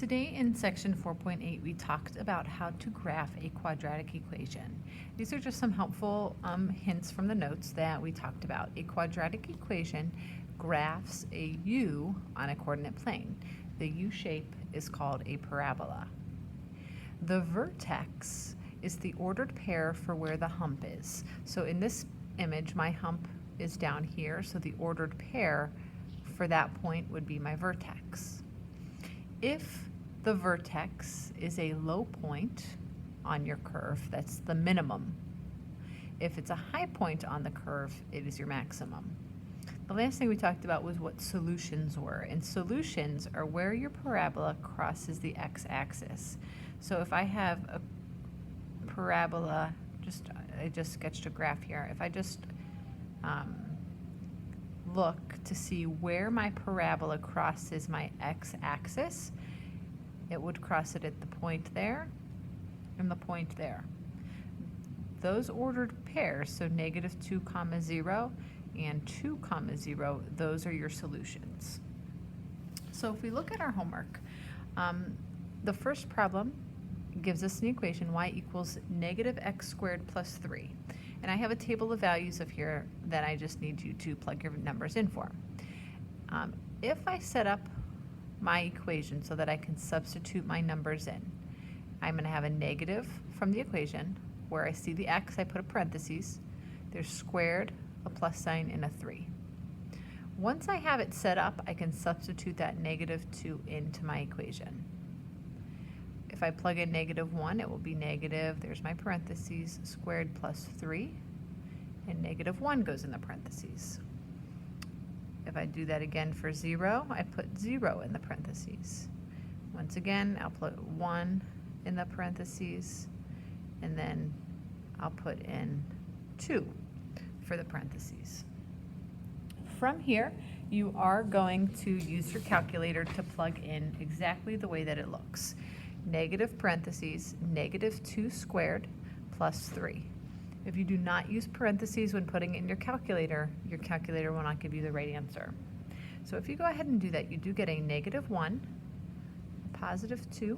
Today in section 4.8 we talked about how to graph a quadratic equation. These are just some helpful hints from the notes that we talked about. A quadratic equation graphs a U on a coordinate plane. The U shape is called a parabola. The vertex is the ordered pair for where the hump is. So in this image my hump is down here, so the ordered pair for that point would be my vertex. If the vertex is a low point on your curve, that's the minimum. If it's a high point on the curve, it is your maximum. The last thing we talked about was what solutions were, and solutions are where your parabola crosses the x-axis. So if I have a parabola, I just sketched a graph here. If I just look to see where my parabola crosses my x-axis, it would cross it at the point there and the point there. Those ordered pairs, so -2, 0 and 2, 0, those are your solutions. So if we look at our homework, the first problem gives us an equation y equals -x squared plus 3. And I have a table of values of here that I just need you to plug your numbers in for. If I set up my equation so that I can substitute my numbers in, I'm going to have a negative from the equation. Where I see the x, I put a parentheses. There's squared, a plus sign, and a 3. Once I have it set up, I can substitute that -2 into my equation. If I plug in -1, it will be negative, there's my parentheses, squared plus 3, and -1 goes in the parentheses. If I do that again for 0, I put 0 in the parentheses. Once again, I'll put 1 in the parentheses, and then I'll put in 2 for the parentheses. From here, you are going to use your calculator to plug in exactly the way that it looks. Negative parentheses, -2 squared plus 3. If you do not use parentheses when putting it in your calculator will not give you the right answer. So if you go ahead and do that, you do get a -1, a +2,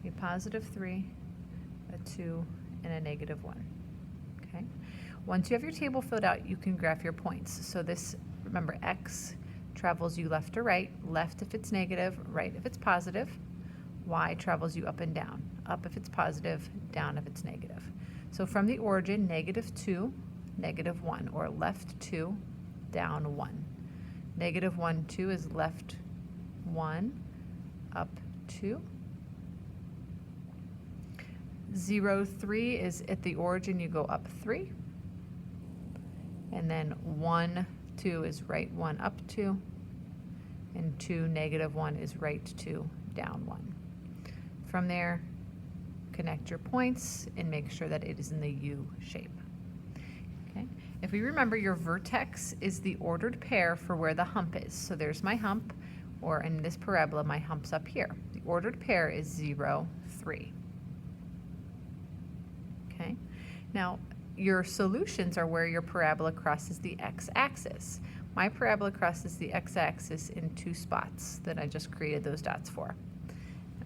a +3, a 2, and a -1. Okay? Once you have your table filled out, you can graph your points. So this, remember, x travels you left to right, left if it's negative, right if it's positive. Y travels you up and down, up if it's positive, down if it's negative. So from the origin, -2, -1, or left 2, down 1. -1, 2 is left 1, up 2. 0, 3 is at the origin, you go up 3. And then 1, 2 is right 1, up 2. And 2, -1 is right 2, down 1. From there, connect your points and make sure that it is in the U shape. Okay. If we remember, your vertex is the ordered pair for where the hump is. So there's my hump, or in this parabola, my hump's up here. The ordered pair is 0, 3. Okay. Now, your solutions are where your parabola crosses the x-axis. My parabola crosses the x-axis in 2 spots that I just created those dots for.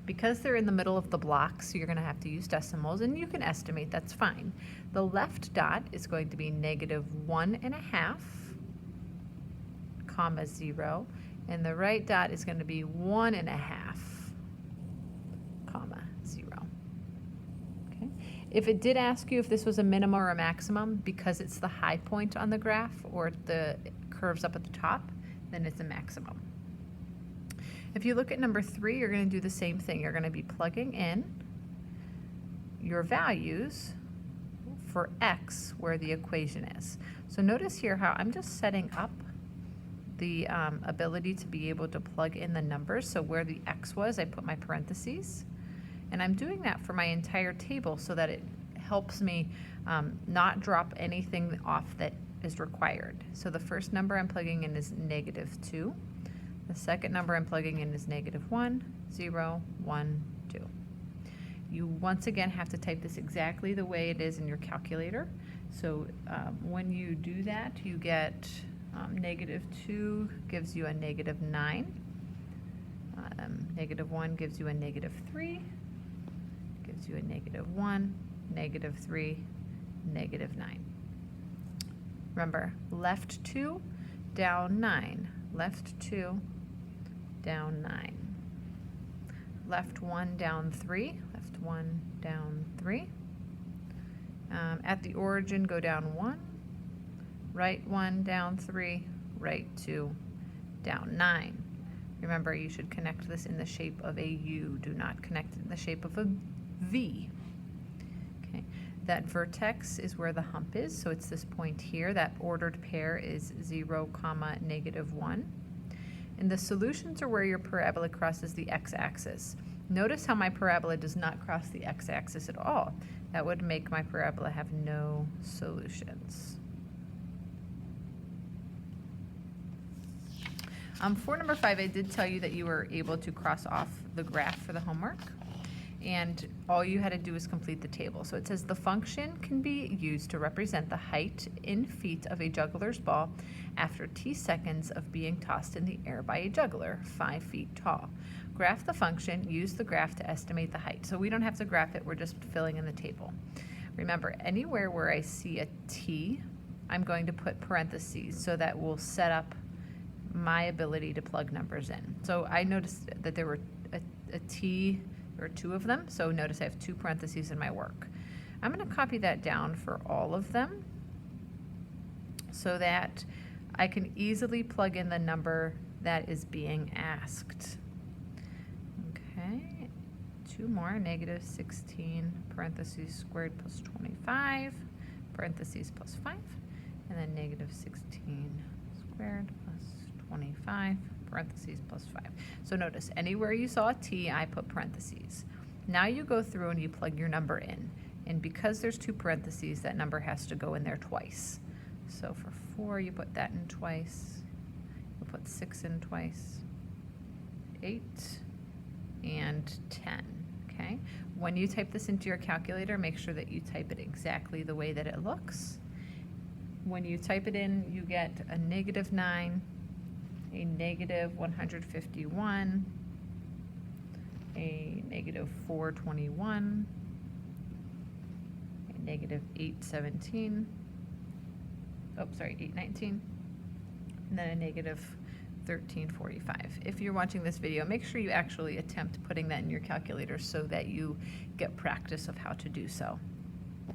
Because they're in the middle of the blocks, you're going to have to use decimals, and you can estimate, that's fine. The left dot is going to be -1.5, 0, and the right dot is going to be 1.5, 0. Okay. If it did ask you if this was a minimum or a maximum, because it's the high point on the graph or the curves up at the top, then it's a maximum. If you look at number 3, you're going to do the same thing. You're going to be plugging in your values for x where the equation is. So notice here how I'm just setting up the ability to be able to plug in the numbers. So where the x was, I put my parentheses. And I'm doing that for my entire table so that it helps me not drop anything off that is required. So the first number I'm plugging in is -2. The second number I'm plugging in is -1, 0, 1, 2. You once again have to type this exactly the way it is in your calculator. So when you do that, you get -2 gives you a -9. Negative 1 gives you a negative 3, gives you a negative 1, negative 3, negative 9. Remember, left 2, down 9. Left 2, down 9. Left 1, down 3. Left 1, down 3. At the origin, go down 1. Right 1, down 3. Right 2, down 9. Remember, you should connect this in the shape of a U. Do not connect it in the shape of a V. Okay. That vertex is where the hump is, so it's this point here. That ordered pair is 0, negative 1. And the solutions are where your parabola crosses the x-axis. Notice how my parabola does not cross the x-axis at all. That would make my parabola have no solutions. For number 5, I did tell you that you were able to cross off the graph for the homework, and all you had to do was complete the table. So it says the function can be used to represent the height in feet of a juggler's ball after t seconds of being tossed in the air by a juggler, 5 feet tall. Graph the function, use the graph to estimate the height. So we don't have to graph it, we're just filling in the table. Remember, anywhere where I see a t, I'm going to put parentheses so that we'll set up my ability to plug numbers in. So I noticed that there were a t, or 2 of them, so notice I have 2 parentheses in my work. I'm going to copy that down for all of them so that I can easily plug in the number that is being asked. Okay, 2 more, negative 16, parentheses squared plus 25, parentheses plus 5, and then negative 16 squared plus 25, parentheses plus 5. So notice, anywhere you saw a t, I put parentheses. Now you go through and you plug your number in. And because there's 2 parentheses, that number has to go in there twice. So for 4, you put that in twice. You put 6 in twice. 8 and 10. Okay? When you type this into your calculator, make sure that you type it exactly the way that it looks. When you type it in, you get a negative 9, a negative 151, a negative 421, a negative 817, oh, sorry, 819, and then a negative 1345. If you're watching this video, make sure you actually attempt putting that in your calculator so that you get practice of how to do so.